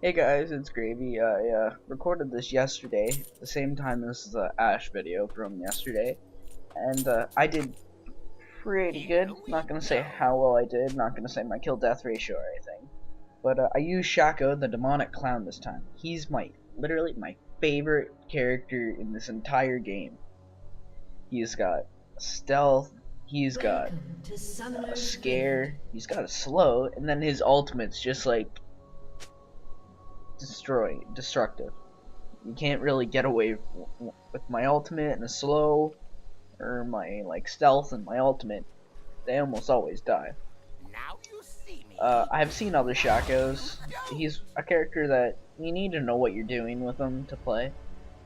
Hey guys, it's Gravy. I recorded this yesterday, the same time as the Ash video from yesterday, and I did pretty good. Not gonna say how well I did, not gonna say my kill death ratio or anything, but I used Shaco, the demonic clown, this time. He's literally my favorite character in this entire game. He's got stealth, he's got a scare, he's got a slow, and then his ultimate's just like destructive. You can't really get away with my ultimate and a slow, or my stealth and my ultimate. They almost always die. Now you see me. I've seen other Shacos. He's a character that you need to know what you're doing with him to play.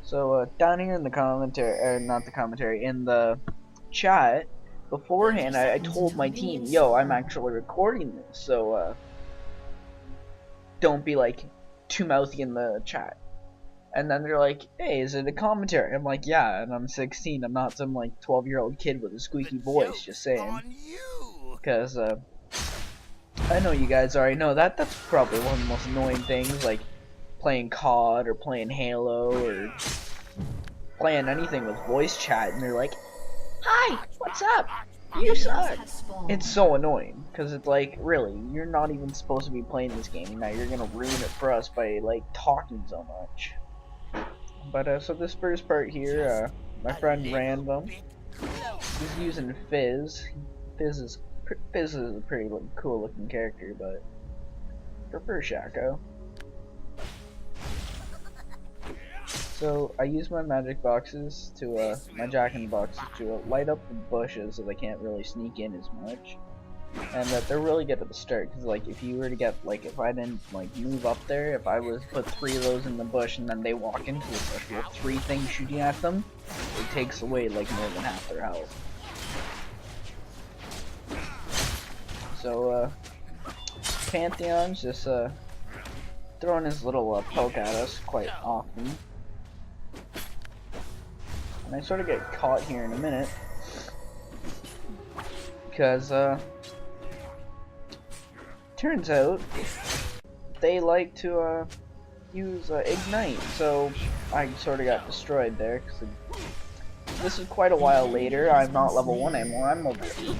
So down here in the commentary, or not the commentary, in the chat beforehand, I told my team, "Yo, I'm actually recording this, so don't be like too mouthy in the chat." And then they're like, "Hey, is it a commentary?" I'm like, "Yeah," and I'm 16. I'm not some like 12-year-old kid with a squeaky voice. Just saying, On you. because I know you guys already know that. That's probably one of the most annoying things, like playing COD or playing Halo or playing anything with voice chat, and they're like, "Hi, what's up? You suck." It's so annoying, because it's like, really, you're not even supposed to be playing this game. Now you're gonna ruin it for us by like talking so much. But so this first part here, my friend Random, he's using Fizz. Fizz is a pretty cool looking character, but I prefer Shaco. So I use my magic boxes to my jack-in-the-boxes to light up the bushes so they can't really sneak in as much. And that they're really good at the start, because like if you were to get if I didn't move up there, if I was to put 3 of those in the bush and then they walk into the bush with 3 things shooting at them, it takes away more than half their health. So Pantheon's just throwing his little poke at us quite often, and I sort of get caught here in a minute because turns out they like to use Ignite, so I sort of got destroyed there. Cause this is quite a while later. I'm not level 1 anymore, I'm level 8.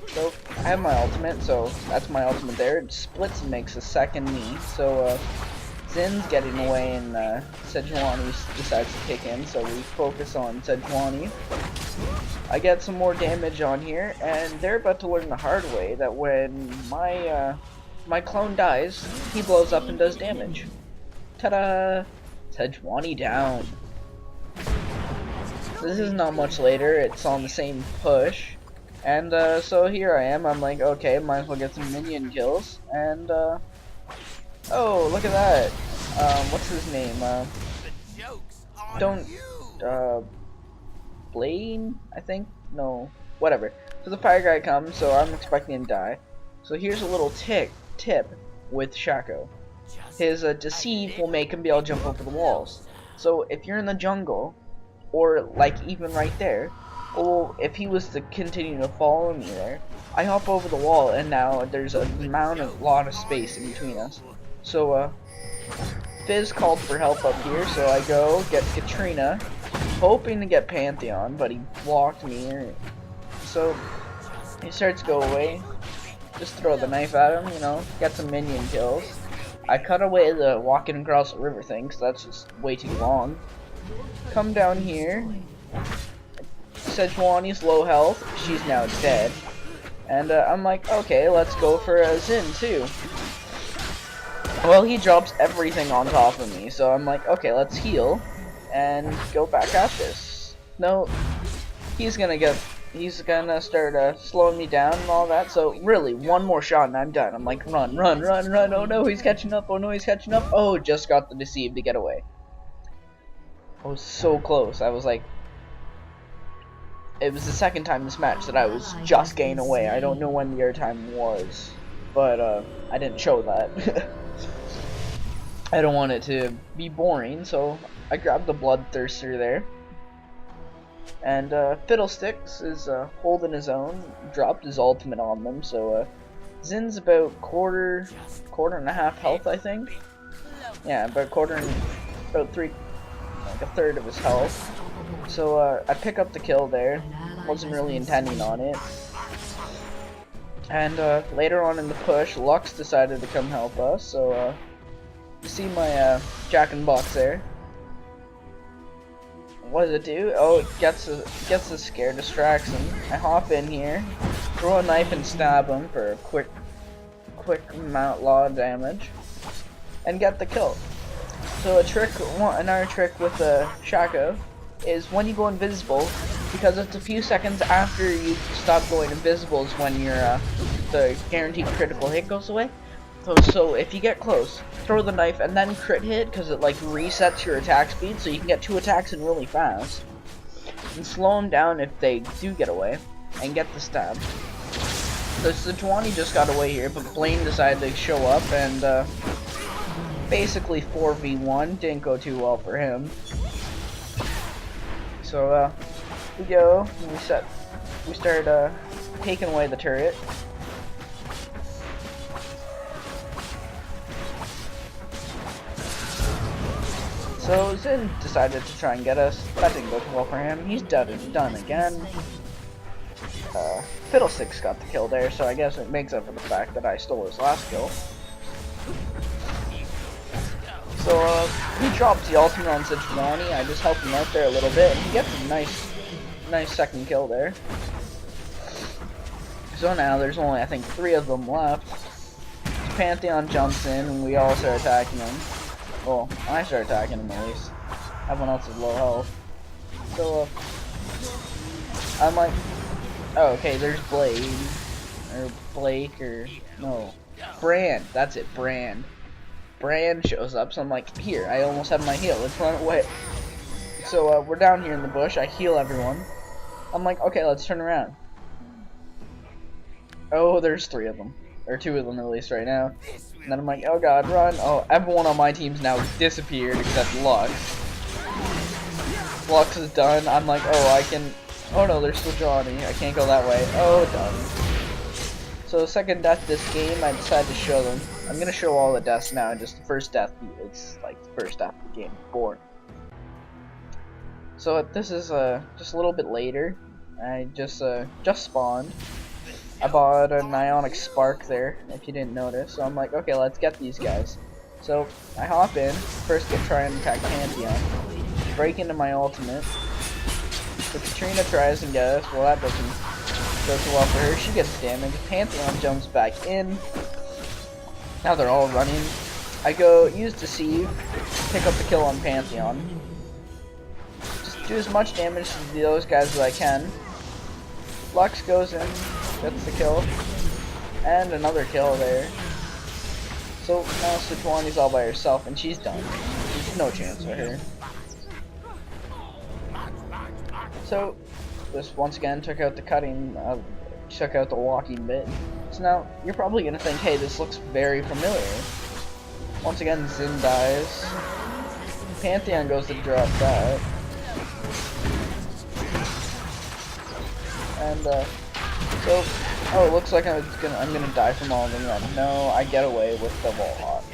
So I have my ultimate, so that's my ultimate there. It splits and makes a second me. So Zin's getting away and Sejuani decides to kick in, so we focus on Sejuani. I get some more damage on here, and they're about to learn the hard way that when my clone dies, he blows up and does damage. Ta-da! Sejuani down. This is not much later, it's on the same push. And so here I am, I'm like, okay, might as well get some minion kills. And oh, look at that. What's his name? Blaine, I think? No, whatever. So the fire guy comes, so I'm expecting him to die. So here's a little tip with Shaco. His deceive will make him be able to jump over the walls. So if you're in the jungle, or even right there, or if he was to continue to follow me there, I hop over the wall, and now there's a lot of space in between us. So Fizz called for help up here, so I go get Katrina, hoping to get Pantheon, but he blocked me. So he starts to go away. Just throw the knife at him, get some minion kills. I cut away the walking across the river thing, because that's just way too long. Come down here. Sejuani's low health. She's now dead. And I'm like, okay, let's go for a Zin too. Well, he drops everything on top of me, so I'm like, okay, let's heal and go back at this. No, he's gonna start slowing me down and all that. So really, one more shot and I'm done. I'm like, run, run, run, run. Oh no, he's catching up. Oh no, he's catching up. Oh, just got the deceive to get away. I was so close. I was like, it was the second time this match that I was just getting away. I don't know when the other time was, but I didn't show that. I don't want it to be boring, so I grabbed the Bloodthirster there. And Fiddlesticks is holding his own, dropped his ultimate on them, so Zin's about quarter and a half health, I think. Yeah, about about like a third of his health. So I pick up the kill there. Wasn't really intending on it. And later on in the push, Lux decided to come help us. So you see my Jack in Box there. What does it do? Oh, it gets a scare, distracts him. I hop in here, throw a knife and stab him for a quick amount lot of damage, and get the kill. So another trick with Shaco is when you go invisible, because it's a few seconds after you stop going invisible is when your the guaranteed critical hit goes away. So if you get close, throw the knife and then crit hit, because it like resets your attack speed, so you can get 2 attacks in really fast. And slow them down if they do get away, and get the stab. So Sejuani just got away here, but Blaine decided to show up and basically 4v1. Didn't go too well for him. So we go, and we start taking away the turret. So Zin decided to try and get us. That didn't go too well for him. He's done again. Fiddlesticks got the kill there, so I guess it makes up for the fact that I stole his last kill. So he drops the ultimate on Sejuani. I just help him out there a little bit, and he gets a nice second kill there. So now there's only, I think, 3 of them left. Pantheon jumps in, and we all start attacking him. Well, I start attacking him at least. Everyone else is low health. So, I'm like, oh, okay, there's Blade. Or Blake, or, no. Brand, that's it, Brand. Brand shows up, so I'm like, here, I almost have my heal, let's run away. So, we're down here in the bush, I heal everyone. I'm like, okay, let's turn around. Oh, there's 3 of them. Or 2 of them at least right now. And then I'm like, oh god, run. Oh, everyone on my team's now disappeared except Lux. Lux is done. I'm like, oh, I can... Oh no, there's still Johnny. I can't go that way. Oh, done. So, second death this game, I decided to show them. I'm gonna show all the deaths now, just the first death. It's like the first death of the game. Bored. So, this is just a little bit later. I just spawned. I bought an Ionic Spark there, if you didn't notice. So I'm like, okay, let's get these guys. So I hop in, first try and attack Pantheon, break into my ultimate. So Katrina tries and gets us. Well, that doesn't go so well for her. She gets damaged. Pantheon jumps back in. Now they're all running. I go use Deceive, pick up the kill on Pantheon. Just do as much damage to those guys as I can. Lux goes in, gets the kill, and another kill there. So now Sejuani's all by herself, and she's done. There's no chance for her. So this once again took out the took out the walking bit. So now you're probably gonna think, hey, this looks very familiar. Once again, Zin dies. Pantheon goes to drop that. And so, oh, it looks like I'm gonna die from all of them. Then no, I get away with the wall hop.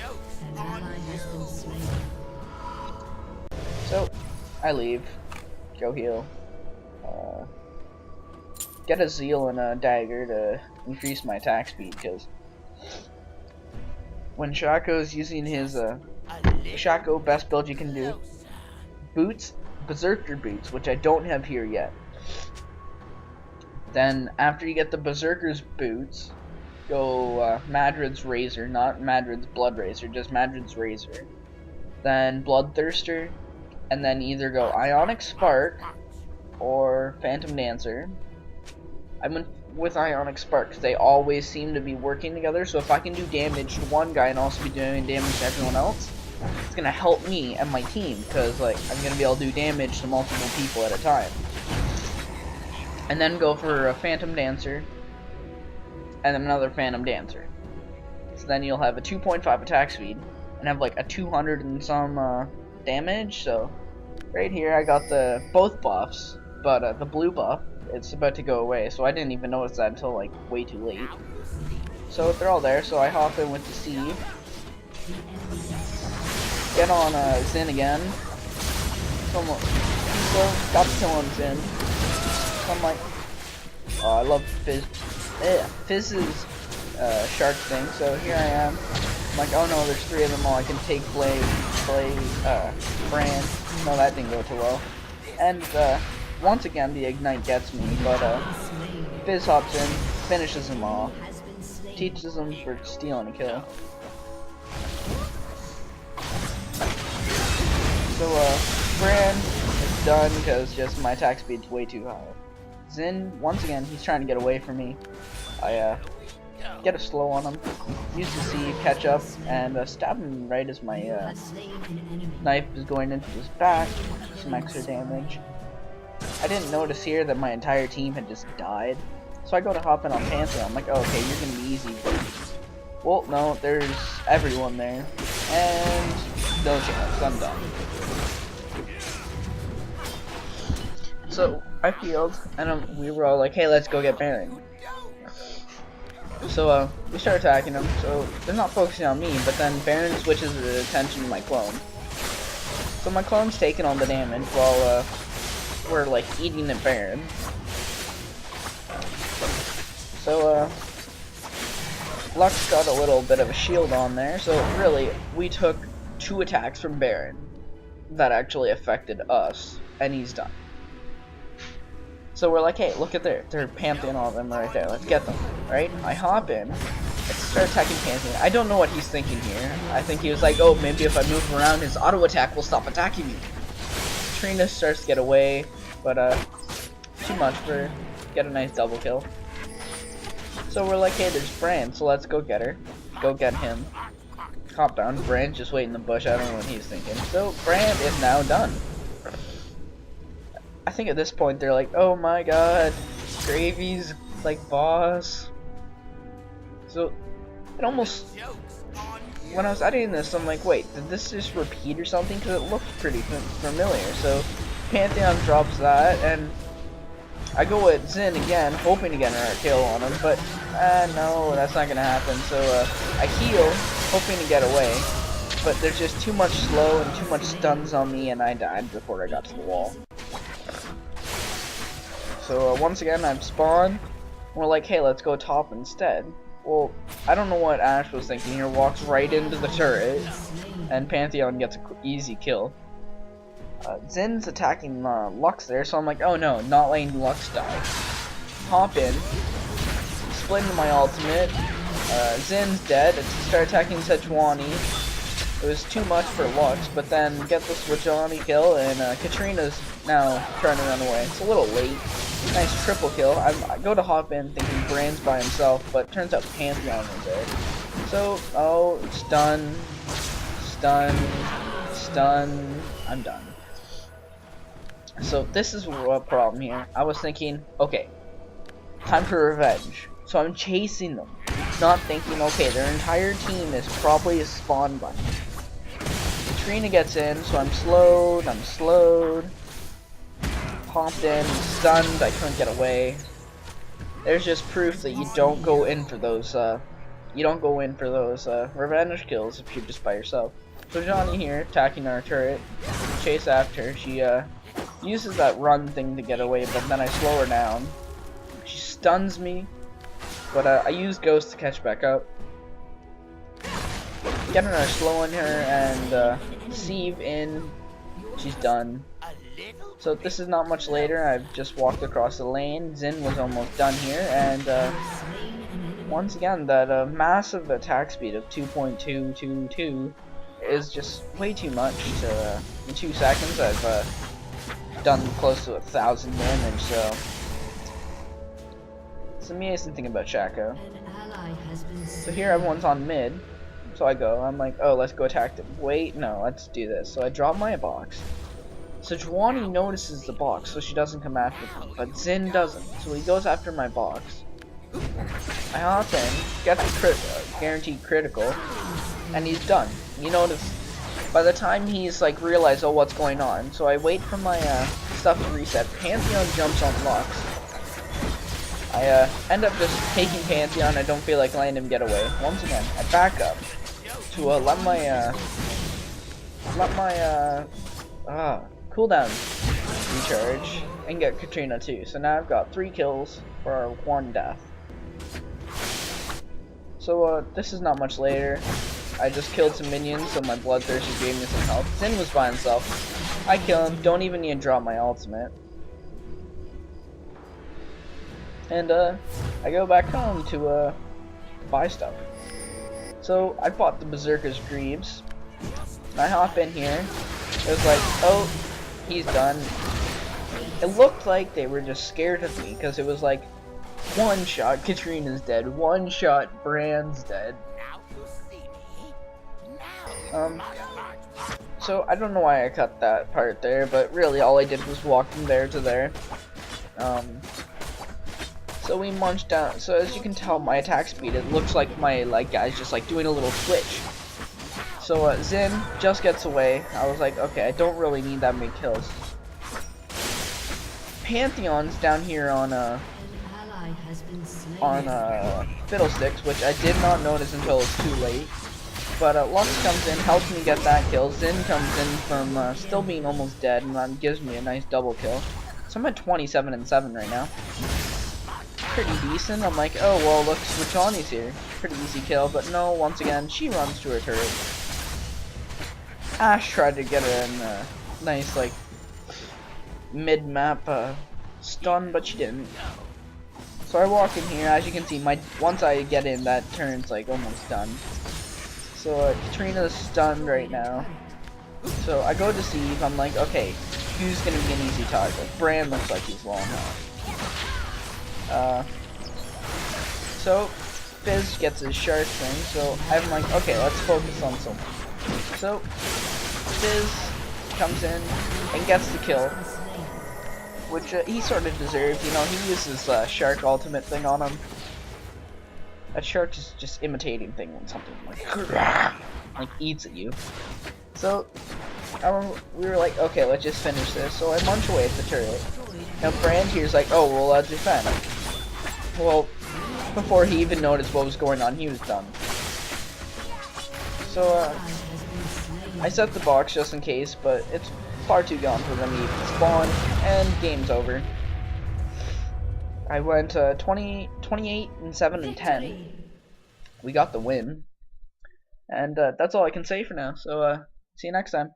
So, I leave, go heal, get a Zeal and a dagger to increase my attack speed, because when Shaco's using his Shaco best build you can do, boots, Berserker boots, which I don't have here yet. Then, after you get the Berserker's boots, go Madrid's Razor, not Madrid's Blood Razor, just Madrid's Razor. Then Bloodthirster, and then either go Ionic Spark or Phantom Dancer. I went with Ionic Spark because they always seem to be working together, so if I can do damage to one guy and also be doing damage to everyone else, it's gonna help me and my team, because like I'm gonna be able to do damage to multiple people at a time. And then go for a Phantom Dancer, and then another Phantom Dancer. So then you'll have a 2.5 attack speed, and have like a 200 and some damage. So right here I got both buffs, but the blue buff, it's about to go away, so I didn't even notice that until like way too late. So they're all there, so I hop in with the Deceive. get on Zin again. Almost. So, got the kill on Zin. So I'm like, oh, I love Fizz. Fizz's shark thing. So here I am. I'm like, oh no, there's 3 of them all. I can take Blade, Brand. No, that didn't go too well. And once again, the ignite gets me, but Fizz hops in, finishes him off, teaches him for stealing a kill. So Brand is done because just my attack speed's way too high. Zin, once again, he's trying to get away from me. I get a slow on him, use the C, catch up, and stab him right as my knife is going into his back, some extra damage. I didn't notice here that my entire team had just died, so I go to hop in on Pantheon. I'm like, oh, okay, you're gonna be easy. Well, no, there's everyone there, and no chance, I'm done. So I healed, and we were all like, hey, let's go get Baron. So we start attacking him, so they're not focusing on me, but then Baron switches the attention to my clone. So my clone's taking all the damage while we're like eating at Baron. So Lux got a little bit of a shield on there, so really we took 2 attacks from Baron that actually affected us, and he's done. So we're like, hey, look at their Pantheon, all of them right there. Let's get them, right? I hop in, let's start attacking Pantheon. I don't know what he's thinking here. I think he was like, oh, maybe if I move around, his auto attack will stop attacking me. Trina starts to get away, but too much for get a nice double kill. So we're like, hey, there's Brand, so let's go get her, go get him. Hop down. Brand's just waiting in the bush. I don't know what he's thinking. So Brand is now done. I think at this point they're like, oh my god, Gravy's like boss. So it almost, when I was editing this, I'm like, wait, did this just repeat or something? Because it looked pretty familiar. So Pantheon drops that, and I go with Zin again, hoping to get a kill on him, but no, that's not gonna happen. So I heal, hoping to get away, but there's just too much slow and too much stuns on me, and I died before I got to the wall. So once again, I'm spawned. We're like, hey, let's go top instead. Well, I don't know what Ash was thinking here. Walks right into the turret, and Pantheon gets an easy kill. Zin's attacking Lux there, so I'm like, oh no, not letting Lux die. Hop in, split into my ultimate. Zin's dead. Start attacking Sejuani. It was too much for Lux, but then get the Sejuani kill, and Katrina's now trying to run away. It's a little late. Nice triple kill. I go to hop in thinking Brand's by himself, but turns out Pantheon was there. So, oh, stun, stun, stun. I'm done. So this is a problem here. I was thinking, okay, time for revenge. So I'm chasing them, not thinking, okay, their entire team is probably a spawn bunny. Katrina gets in, so I'm slowed. Popped in, stunned, I couldn't get away. There's just proof that you don't go in for those, revenge kills if you're just by yourself. So Johnny here, attacking our turret, chase after. She uses that run thing to get away, but then I slow her down. She stuns me, but I use Ghost to catch back up. Getting her slow on her and sieve in. She's done. So this is not much later. I've just walked across the lane. Zin was almost done here, and once again, that massive attack speed of 2.222 is just way too much. To, in 2 seconds, I've done close to 1,000 damage. So it's the amazing thing about Shaco. So here, everyone's on mid. So I go. I'm like, oh, let's go attack them. Wait, no, let's do this. So I drop my box. Sejuani notices the box, so she doesn't come after me, but Zin doesn't, so he goes after my box. I hop in, get the guaranteed critical, and he's done. You notice, by the time he's like realized, oh, what's going on, so I wait for my stuff to reset. Pantheon jumps on Lux. I end up just taking Pantheon. I don't feel like letting him get away. Once again, I back up to let my let my cooldown recharge and get Katrina too. So now I've got 3 kills for 1 death. So this is not much later. I just killed some minions, so my bloodthirster gave me some health. Zin was by himself. I kill him, don't even need to drop my ultimate. And I go back home to buy stuff. So I bought the Berserker's Greaves. I hop in here. It was like, oh, he's done. It looked like they were just scared of me because it was like, 1 shot, Katrina's dead. 1 shot, Brand's dead. So I don't know why I cut that part there, but really all I did was walk from there to there. So we marched down. So as you can tell, my attack speed, it looks like my guy's just like doing a little twitch. So Zin just gets away. I was like, okay, I don't really need that many kills. Pantheon's down here on Fiddlesticks, which I did not notice until it was too late. But Lux comes in, helps me get that kill. Zin comes in from still being almost dead, and gives me a nice double kill. So I'm at 27 and 7 right now. Pretty decent. I'm like, oh well, look, Switchani's here. Pretty easy kill, but no, once again, she runs to her turret. Ash tried to get her in nice, like, mid-map stun, but she didn't. So I walk in here. As you can see, once I get in, that turn's like almost done. So Katrina's stunned right now. So I go deceive. I'm like, okay, who's gonna be an easy target? Brand looks like he's long now. So Fizz gets his shark thing. So I'm like, okay, let's focus on something. So Fizz comes in and gets the kill, which he sort of deserved. You know, he uses shark ultimate thing on him. That shark is just imitating thing when something like eats at you. So we were like, okay, let's just finish this. So I munch away at the turret. Now Brand here's like, oh well, let's defend. Well, before he even noticed what was going on, he was done. So I set the box just in case, but it's far too gone for them to even spawn, and game's over. I went 28 and 7 and 10. We got the win, and that's all I can say for now. So see you next time.